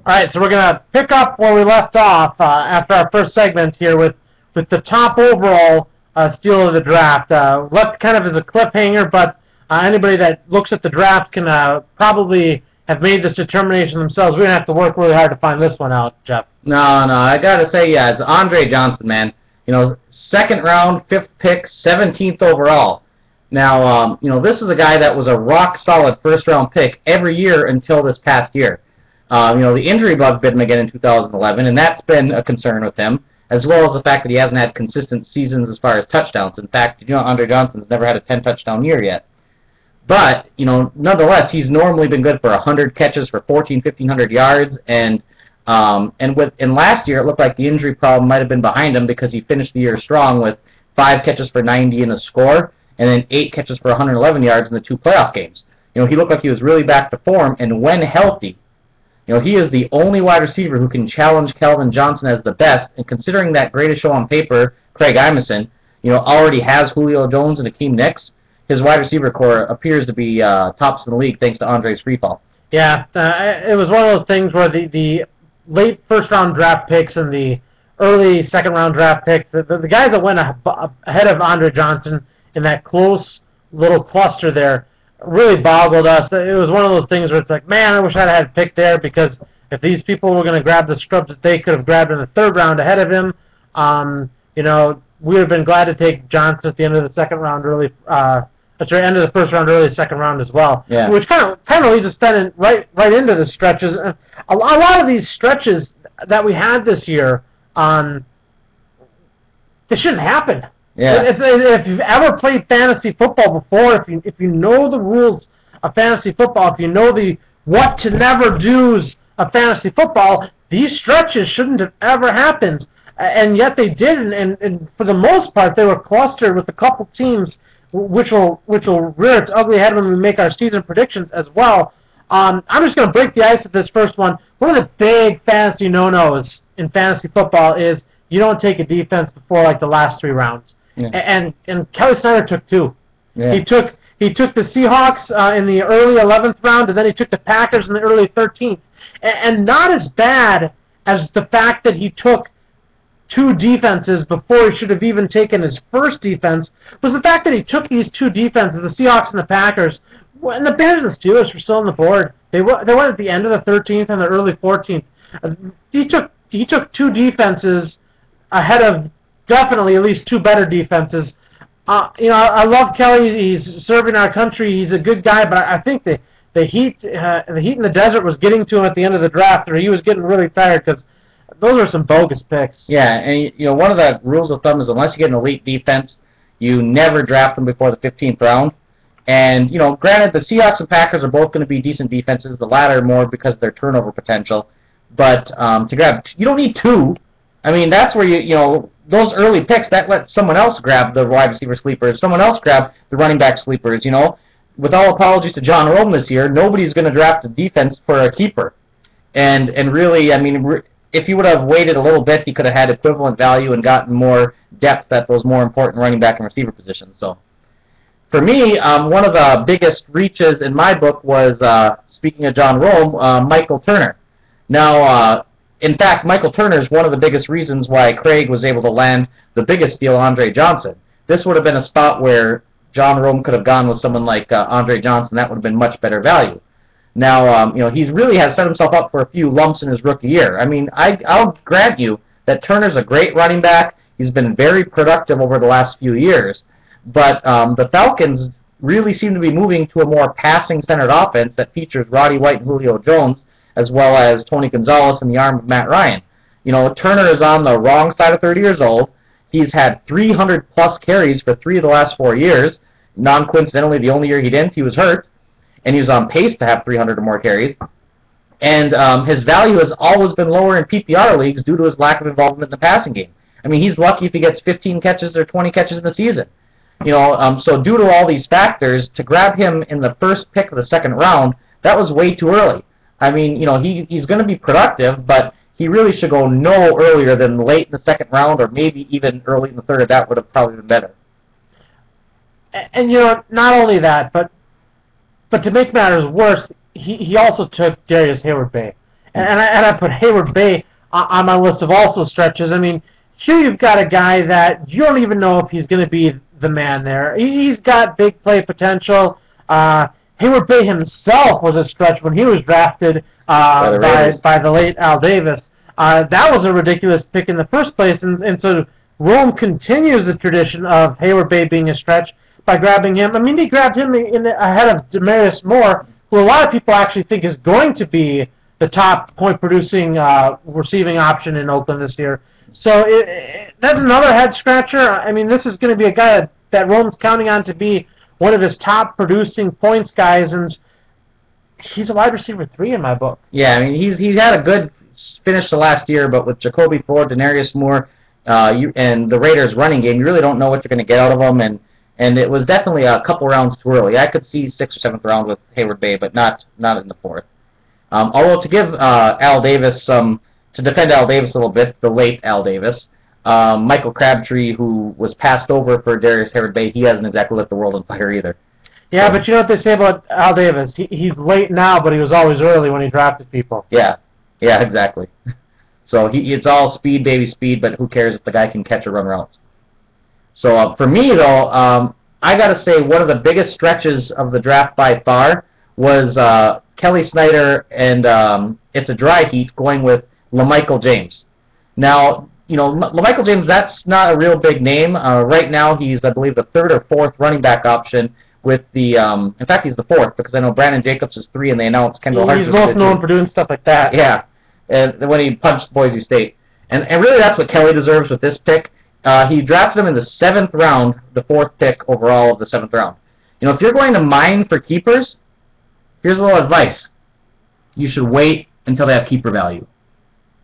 All right, so we're going to pick up where we left off after our first segment here with the top overall steal of the draft. Left kind of as a cliffhanger, but anybody that looks at the draft can probably have made this determination themselves. We're going to have to work really hard to find this one out, Jeff. No, I got to say, yeah, it's Andre Johnson, man. You know, second round, 5th pick, 17th overall. Now, you know, this is a guy that was a rock-solid first-round pick every year until this past year. You know, the injury bug bit him again in 2011, and that's been a concern with him, as well as the fact that he hasn't had consistent seasons as far as touchdowns. In fact, you know, Andre Johnson's never had a 10-touchdown year yet. But, you know, nonetheless, he's normally been good for 100 catches for 1,500 yards, and last year it looked like the injury problem might have been behind him because he finished the year strong with 5 catches for 90 and a score, and then 8 catches for 111 yards in the 2 playoff games. You know, he looked like he was really back to form, and when healthy, you know, he is the only wide receiver who can challenge Calvin Johnson as the best, and considering that greatest show on paper, Craig Imeson, you know, already has Julio Jones and Akeem Nicks, his wide receiver core appears to be tops in the league thanks to Andre's free fall. Yeah, it was one of those things where the late first-round draft picks and the early second-round draft picks, the guys that went ahead of Andre Johnson in that close little cluster there really boggled us. It was one of those things where it's like, man, I wish I'd had picked there, because if these people were going to grab the scrubs that they could have grabbed in the 3rd round ahead of him, you know, we would have been glad to take Johnson at the end of the second round, end of the first round, early second round as well. Yeah. Which kind of leads us then right into the stretches. A lot of these stretches that we had this year, they shouldn't happen. Yeah. If you've ever played fantasy football before, if you know the rules of fantasy football, if you know the what to never do's of fantasy football, these stretches shouldn't have ever happened, and yet they did. And for the most part, they were clustered with a couple teams, which will rear its ugly head when we make our season predictions as well. I'm just going to break the ice with this first one. One of the big fantasy no-nos in fantasy football is you don't take a defense before like the last 3 rounds. Yeah. And Kelly Snyder took 2. Yeah. He took the Seahawks in the early 11th round, and then he took the Packers in the early 13th. And not as bad as the fact that he took 2 defenses before he should have even taken his first defense was the fact that he took these 2 defenses, the Seahawks and the Packers, when the Bears and the Steelers were still on the board. They went at the end of the 13th and the early 14th. He took 2 defenses ahead of definitely at least 2 better defenses. You know, I love Kelly. He's serving our country. He's a good guy, but I think the heat in the desert was getting to him at the end of the draft, or he was getting really tired because those are some bogus picks. Yeah, and you know, one of the rules of thumb is unless you get an elite defense, you never draft them before the 15th round. And you know, granted, the Seahawks and Packers are both going to be decent defenses. The latter more because of their turnover potential. But to grab, you don't need 2. I mean, that's where you know, those early picks, that lets someone else grab the wide receiver sleepers, someone else grab the running back sleepers, you know. With all apologies to John Rome this year, nobody's going to draft a defense for a keeper. And really, I mean, if you would have waited a little bit, he could have had equivalent value and gotten more depth at those more important running back and receiver positions. So, for me, one of the biggest reaches in my book was, speaking of John Rome, Michael Turner. Now, in fact, Michael Turner is one of the biggest reasons why Craig was able to land the biggest steal, Andre Johnson. This would have been a spot where John Rome could have gone with someone like Andre Johnson. That would have been much better value. Now, you know, he really has set himself up for a few lumps in his rookie year. I mean, I'll grant you that Turner's a great running back. He's been very productive over the last few years. But the Falcons really seem to be moving to a more passing-centered offense that features Roddy White and Julio Jones, as well as Tony Gonzalez and the arm of Matt Ryan. You know, Turner is on the wrong side of 30 years old. He's had 300-plus carries for 3 of the last 4 years. Non-coincidentally, the only year he didn't, he was hurt. And he was on pace to have 300 or more carries. And his value has always been lower in PPR leagues due to his lack of involvement in the passing game. I mean, he's lucky if he gets 15 catches or 20 catches in the season. You know, so due to all these factors, to grab him in the first pick of the second round, that was way too early. I mean, you know, he's going to be productive, but he really should go no earlier than late in the second round, or maybe even early in the third. That would have probably been better. And you know, not only that, but to make matters worse, he also took Darius Hayward-Bay. And I put Hayward Bay on my list of also stretches. I mean, here you've got a guy that you don't even know if he's going to be the man there. He's got big play potential. Hayward Bay himself was a stretch when he was drafted by the late Al Davis. That was a ridiculous pick in the first place, and so Rome continues the tradition of Hayward Bay being a stretch by grabbing him. I mean, he grabbed him ahead of Demarius Moore, who a lot of people actually think is going to be the top point-producing receiving option in Oakland this year. So that's another head-scratcher. I mean, this is going to be a guy that Rome's counting on to be one of his top-producing points guys, and he's a wide receiver 3 in my book. Yeah, I mean, he's had a good finish the last year, but with Jacoby Ford, Denarius Moore, and the Raiders' running game, you really don't know what you're going to get out of them, and it was definitely a couple rounds too early. I could see 6th or 7th round with Hayward Bay, but not in the 4th. Although to give Al Davis to defend Al Davis a little bit, the late Al Davis, Michael Crabtree, who was passed over for Darius Hayward Bay, he hasn't exactly lit the world on fire either. Yeah, but you know what they say about Al Davis? He's late now, but he was always early when he drafted people. Yeah, exactly. So it's all speed, baby, speed, but who cares if the guy can catch or run routes. So for me, though, I got to say one of the biggest stretches of the draft by far was Kelly Snyder and It's a Dry Heat going with LaMichael James. Now, you know, LaMichael James, that's not a real big name. Right now, he's, I believe, the 3rd or 4th running back option with the, in fact, he's the 4th, because I know Brandon Jacobs is 3, and they announced Kendall Hart. He's most known for doing stuff like that. Yeah, and when he punched Boise State. And really, that's what Kelly deserves with this pick. He drafted him in the 7th round, the 4th pick overall of the 7th round. You know, if you're going to mine for keepers, here's a little advice. You should wait until they have keeper value.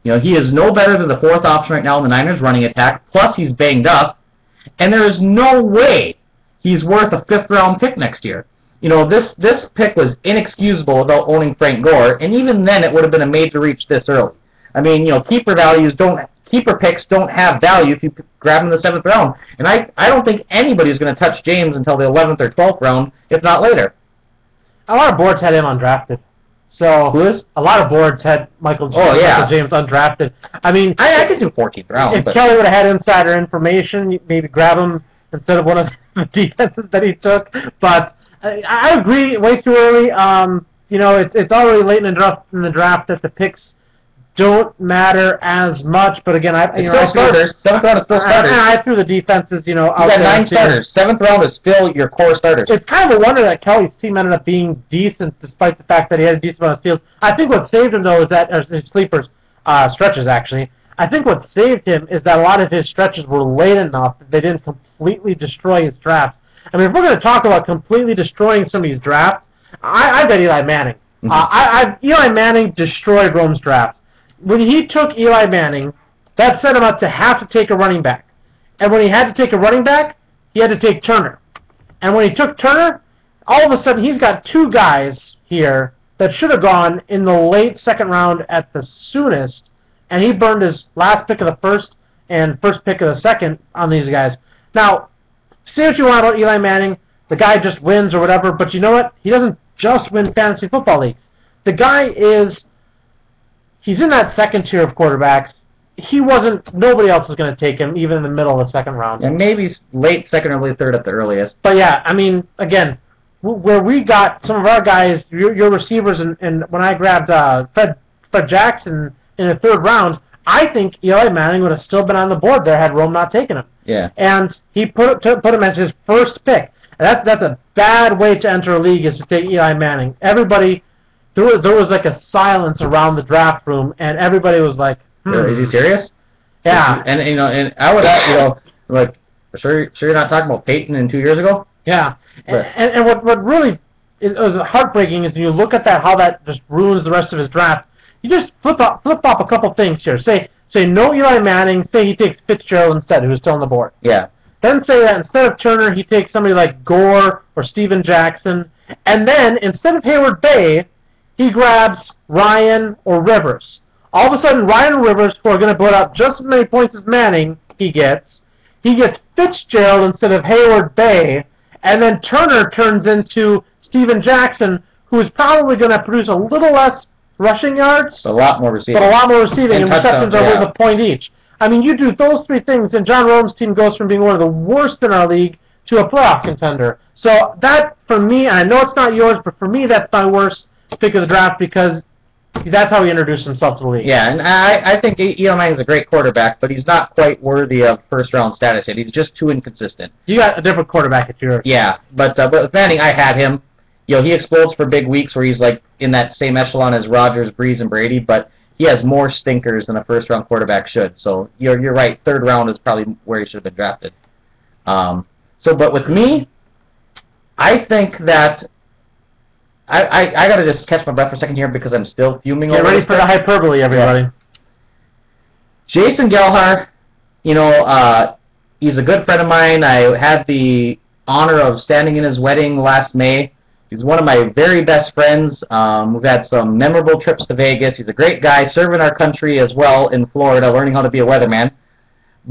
You know, he is no better than the 4th option right now in the Niners running attack, plus he's banged up, and there is no way he's worth a 5th round pick next year. You know, this pick was inexcusable without owning Frank Gore, and even then it would have been a major reach this early. I mean, you know, keeper picks don't have value if you grab them in the 7th round, and I don't think anybody's going to touch James until the 11th or 12th round, if not later. A lot of boards had him undrafted. So a lot of boards had Michael James undrafted. I mean, I could do 14th round. If Kelly would have had insider information, maybe grab him instead of one of the defenses that he took. But I agree, way too early. You know, it's already late in the draft that the picks don't matter as much. But again, still starters. 7th round is still starters. I threw the defenses, you know, out there. You got 9 too. starters. 7th round is still your core starters. It's kind of a wonder that Kelly's team ended up being decent, despite the fact that he had a decent amount of steals. I think what saved him, though, is that his sleepers, stretches actually. I think what saved him is that a lot of his stretches were late enough that they didn't completely destroy his drafts. I mean, if we're going to talk about completely destroying some of these drafts, I bet Eli Manning. Eli Manning destroyed Rome's draft. When he took Eli Manning, that set him up to have to take a running back. And when he had to take a running back, he had to take Turner. And when he took Turner, all of a sudden he's got 2 guys here that should have gone in the late 2nd round at the soonest, and he burned his last pick of the 1st and first pick of the 2nd on these guys. Now, say what you want about Eli Manning, the guy just wins or whatever, but you know what? He doesn't just win fantasy football leagues. The guy he's in that 2nd tier of quarterbacks. Nobody else was going to take him, even in the middle of the 2nd round. And maybe late 2nd or late 3rd at the earliest. But yeah, I mean, again, where we got some of our guys, your receivers, and when I grabbed Fred Jackson in the 3rd round, I think Eli Manning would have still been on the board there had Rome not taken him. Yeah. And he put him as his first pick. And that's a bad way to enter a league, is to take Eli Manning. Everybody, there was like a silence around the draft room, and everybody was like, Is he serious? Yeah. And you know, and I would ask, you know, like, sure you're not talking about Peyton in 2 years ago? Yeah. And what really is heartbreaking is when you look at that, how that just ruins the rest of his draft. You just flip up a couple things here. Say no Eli Manning. Say he takes Fitzgerald instead, who's still on the board. Yeah. Then say that instead of Turner, he takes somebody like Gore or Steven Jackson. And then instead of Hayward Bay, he grabs Ryan or Rivers. All of a sudden, Ryan and Rivers, who are going to put up just as many points as Manning, he gets Fitzgerald instead of Hayward Bay, and then Turner turns into Steven Jackson, who is probably going to produce a little less rushing yards, a lot more receiving. but a lot more receiving, and receptions are worth a point each. I mean, you do those three things, and John Rome's team goes from being one of the worst in our league to a playoff contender. So that, for me, and I know it's not yours, but for me, that's my worst pick of the draft because that's how he introduced himself to the league. Yeah, and I think Eli Manning's a great quarterback, but he's not quite worthy of first-round status yet. He's just too inconsistent. You got a different quarterback at yours. Yeah, but with Manning, I had him. You know, he explodes for big weeks where he's like in that same echelon as Rodgers, Breeze, and Brady, but he has more stinkers than a first-round quarterback should. So you're right. Third round is probably where he should have been drafted. But with me, I think that I gotta just catch my breath for a second here because I'm still fuming. Get ready for the hyperbole, everybody. Yeah. Jason Gelhar, you know, he's a good friend of mine. I had the honor of standing in his wedding last May. He's one of my very best friends. We've had some memorable trips to Vegas. He's a great guy, serving our country as well in Florida, learning how to be a weatherman.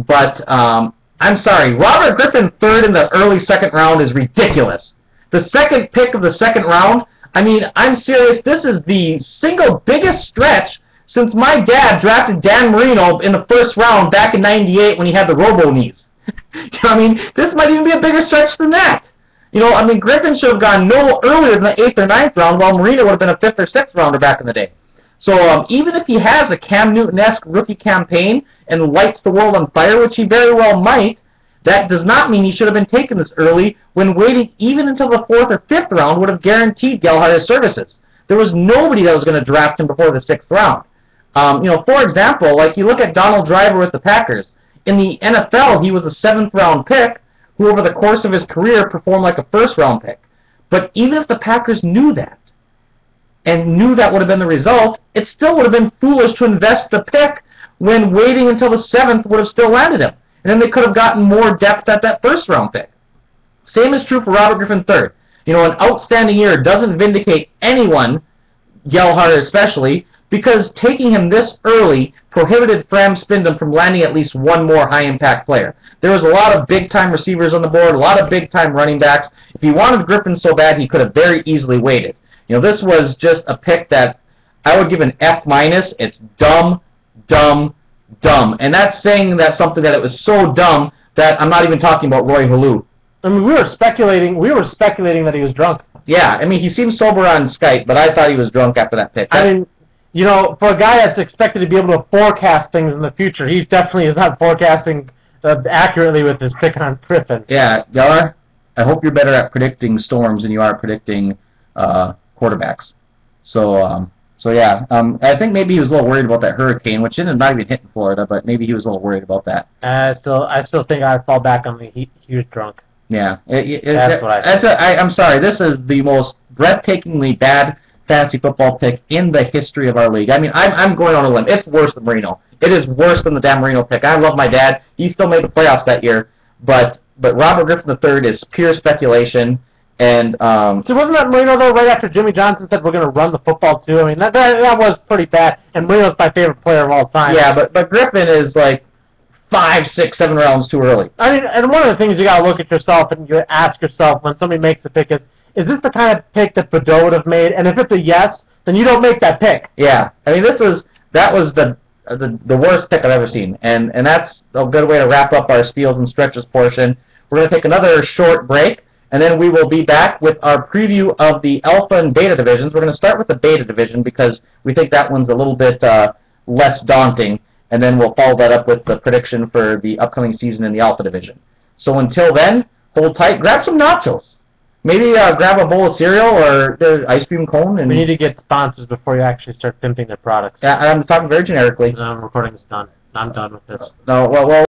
But I'm sorry, Robert Griffin III in the early second round is ridiculous. The second pick of the second round, I mean, I'm serious. This is the single biggest stretch since my dad drafted Dan Marino in the first round back in '98 when he had the robo knees. You know what I mean? This might even be a bigger stretch than that. You know, I mean, Griffin should have gone no earlier than the 8th or 9th round, while Marino would have been a 5th or 6th rounder back in the day. So even if he has a Cam Newton-esque rookie campaign and lights the world on fire, which he very well might, that does not mean he should have been taken this early when waiting even until the 4th or 5th round would have guaranteed Gelhar his services. There was nobody that was going to draft him before the 6th round. You know, for example, like you look at Donald Driver with the Packers. In the NFL, he was a 7th round pick who over the course of his career performed like a 1st round pick. But even if the Packers knew that, and knew that would have been the result, it still would have been foolish to invest the pick when waiting until the 7th would have still landed him. And then they could have gotten more depth at that 1st round pick. Same is true for Robert Griffin III. You know, an outstanding year doesn't vindicate anyone, Gelhar especially, because taking him this early prohibited Fram Spindam from landing at least one more high-impact player. There was a lot of big-time receivers on the board, a lot of big-time running backs. If he wanted Griffin so bad, he could have very easily waited. You know, this was just a pick that I would give an F-. It's dumb, dumb, dumb. And that's saying that something that it was so dumb that I'm not even talking about Roy Halou. I mean, we were speculating that he was drunk. Yeah, I mean, he seemed sober on Skype, but I thought he was drunk after that pick. I mean, you know, for a guy that's expected to be able to forecast things in the future, he definitely is not forecasting accurately with his pick on Griffin. Yeah, Gelhar, I hope you're better at predicting storms than you are predicting quarterbacks. So yeah, I think maybe he was a little worried about that hurricane, which ended up not even hitting Florida, but maybe he was a little worried about that. I still think I'd fall back on he was drunk. Yeah, That's what I think. I'm sorry, this is the most breathtakingly bad fantasy football pick in the history of our league. I mean, I'm going on a limb. It's worse than Marino. It is worse than the Dan Marino pick. I love my dad. He still made the playoffs that year, but Robert Griffin III is pure speculation. And so wasn't that Marino though? Right after Jimmy Johnson said we're going to run the football too. I mean that was pretty bad. And Marino's my favorite player of all time. Yeah, but Griffin is like 5, 6, 7 rounds too early. I mean, and one of the things you got to look at yourself and you ask yourself when somebody makes a pick is this the kind of pick that Badeau would have made? And if it's a yes, then you don't make that pick. Yeah, I mean that was the worst pick I've ever seen, and that's a good way to wrap up our steals and stretches portion. We're going to take another short break, and then we will be back with our preview of the Alpha and Beta divisions. We're going to start with the Beta division because we think that one's a little bit less daunting, and then we'll follow that up with the prediction for the upcoming season in the Alpha division. So until then, hold tight, grab some nachos. Maybe grab a bowl of cereal or the ice cream cone. And we need to get sponsors before you actually start pimping their products. Yeah, I'm talking very generically. The recording is done. I'm done with this. No, well.